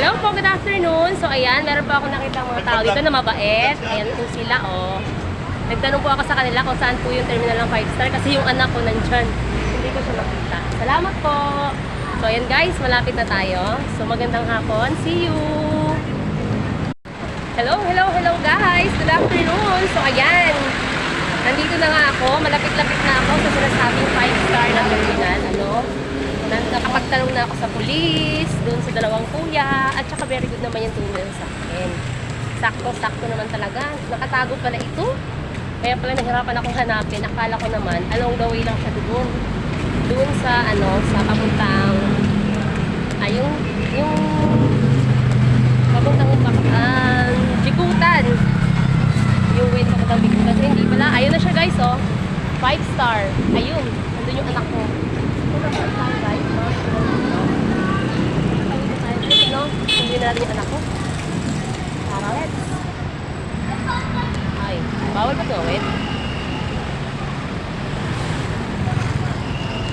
Hello po, good afternoon. So ayan, meron po ako nakita mga tao dito na mabait. Ayan po sila, oh. Nagtanong po ako sa kanila kung saan po yung terminal ng 5 star kasi yung anak ko nandyan. Hindi ko siya makita. Salamat po. So ayan guys, malapit na tayo. So magandang hapon. See you! Hello guys! Good afternoon! So ayan, nandito na nga ako. Malapit-lapit na ako sa sinasabing 5 star na terminal. Nakapagtanong na ako sa pulis, doon sa dalawang kuya, at saka very good naman yung tulong sa akin. Sakto-sakto naman talaga. Nakatago pala ito. Kaya pala nahirapan akong hanapin. Akala ko naman, along the way lang siya doon. Doon sa, sa papuntang, yung papuntang Jikutan. Yung way na papuntang Jikutan. So, hindi pala. Ayun na siya guys, oh. 5 star. Ayun. Nandun yung anak ko. Hindi na natin yung anak ko. Tara, let's. Ay, bawal ba gawin?